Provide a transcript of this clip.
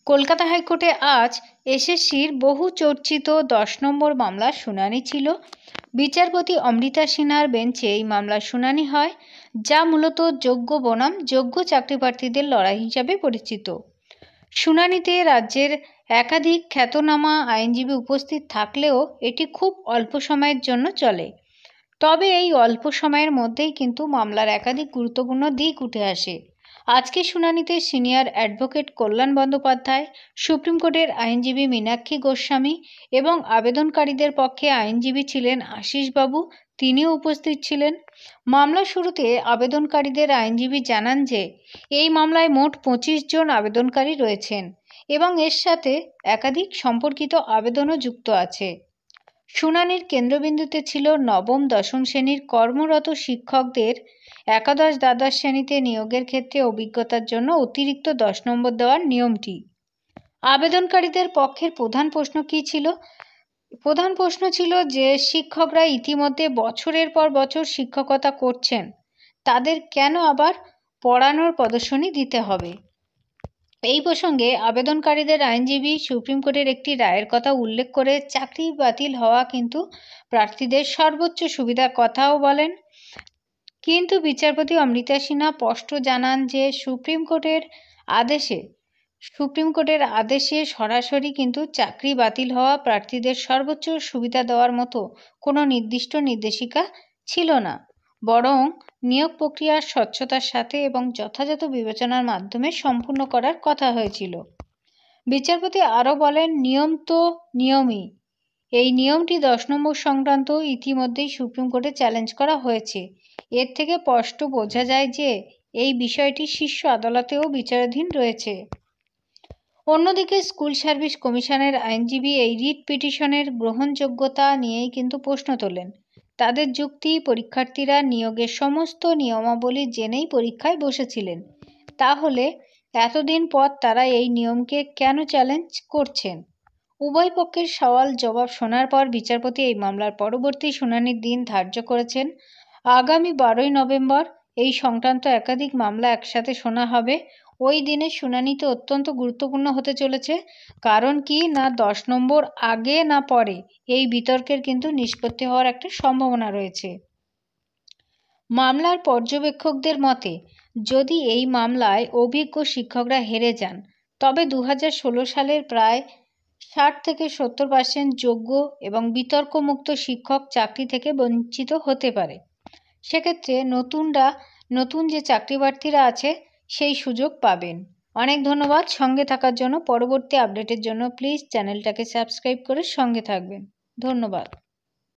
কলকাতা হাইকোর্টে আজ এসএসসির বহু চর্চিত 10 নম্বর মামলার শুনানি ছিল। বিচারপতি অমৃতা সিনহার বেঞ্চে এই মামলার শুনানি হয়, যা মূলত যোগ্য বনাম যোগ্য চাকরি প্রার্থীদের লড়াই হিসাবে পরিচিত। শুনানিতে রাজ্যের একাধিক খ্যাতনামা আইনজীবী উপস্থিত থাকলেও এটি খুব অল্প সময়ের জন্য চলে। তবে এই অল্প সময়ের মধ্যেই কিন্তু মামলার একাধিক গুরুত্বপূর্ণ দিক উঠে আসে। আজকে শুনানিতে সিনিয়র অ্যাডভোকেট কল্যাণ বন্দ্যোপাধ্যায়, সুপ্রিম কোর্টের আইনজীবী মীনাক্ষী গোস্বামী এবং আবেদনকারীদের পক্ষে আইনজীবী ছিলেন আশিস বাবু, তিনিও উপস্থিত ছিলেন। মামলা শুরুতে আবেদনকারীদের আইনজীবী জানান যে এই মামলায় মোট 25 জন আবেদনকারী রয়েছেন এবং এর সাথে একাধিক সম্পর্কিত আবেদনও যুক্ত আছে। শুনানির কেন্দ্রবিন্দুতে ছিল নবম দশম শ্রেণীর কর্মরত শিক্ষকদের একাদশ দ্বাদশ শ্রেণীতে নিয়োগের ক্ষেত্রে অভিজ্ঞতার জন্য অতিরিক্ত 10 নম্বর দেওয়ার নিয়মটি। আবেদনকারীদের পক্ষের প্রধান প্রশ্ন কী ছিল? প্রধান প্রশ্ন ছিল যে শিক্ষকরা ইতিমধ্যে বছরের পর বছর শিক্ষকতা করছেন, তাদের কেন আবার পড়ানোর প্রদর্শনী দিতে হবে? এই প্রসঙ্গে আবেদনকারীদের আইনজীবী সুপ্রিম কোর্টের একটি রায়ের কথা উল্লেখ করে চাকরি বাতিল হওয়া কিন্তু প্রার্থীদের সর্বোচ্চ সুবিধার কথাও বলেন। কিন্তু বিচারপতি অমৃতা সিনহা স্পষ্ট জানান যে সুপ্রিম কোর্টের আদেশে সরাসরি কিন্তু চাকরি বাতিল হওয়া প্রার্থীদের সর্বোচ্চ সুবিধা দেওয়ার মতো কোনো নির্দিষ্ট নির্দেশিকা ছিল না, বরং নিয়োগ প্রক্রিয়ার স্বচ্ছতার সাথে এবং যথাযথ বিবেচনার মাধ্যমে সম্পূর্ণ করার কথা হয়েছিল। বিচারপতি আরও বলেন, নিয়ম তো নিয়মই। এই নিয়মটি 10 নম্বর সংক্রান্ত ইতিমধ্যেই সুপ্রিম কোর্টে চ্যালেঞ্জ করা হয়েছে। এর থেকে স্পষ্ট বোঝা যায় যে এই বিষয়টি শীর্ষ আদালতেও বিচারাধীন রয়েছে। অন্যদিকে স্কুল সার্ভিস কমিশনের আইনজীবী এই রিট পিটিশনের গ্রহণযোগ্যতা নিয়েই কিন্তু প্রশ্ন তোলেন। তাদের যুক্তি, পরীক্ষার্থীরা নিয়োগের সমস্ত নিয়মাবলী জেনেই পরীক্ষায় বসেছিলেন, তাহলে এতদিন পর তারা এই নিয়মকে কেন চ্যালেঞ্জ করছেন? উভয় পক্ষের সওয়াল জবাব শোনার পর বিচারপতি এই মামলার পরবর্তী শুনানির দিন ধার্য করেছেন। আগামী 12ই নভেম্বর এই সংক্রান্ত একাধিক মামলা একসাথে শোনা হবে। ওই দিনের শুনানিতে অত্যন্ত গুরুত্বপূর্ণ হতে চলেছে। কারণ কি না, 10 নম্বর আগে না পরে এই বিতর্কের কিন্তু নিষ্পত্তি হওয়ার একটা সম্ভাবনা রয়েছে। মামলার পর্যবেক্ষকদের মতে, যদি এই মামলায় অভিজ্ঞ শিক্ষকরা হেরে যান, তবে 2016 সালের প্রায় 60-70% যোগ্য এবং বিতর্কমুক্ত শিক্ষক চাকরি থেকে বঞ্চিত হতে পারে। সেক্ষেত্রে নতুন যে চাকরি প্রার্থীরা আছে সেই সুযোগ পাবেন। অনেক ধন্যবাদ সঙ্গে থাকার জন্য। পরবর্তী আপডেটের জন্য প্লিজ চ্যানেলটাকে সাবস্ক্রাইব করে সঙ্গে থাকবেন। ধন্যবাদ।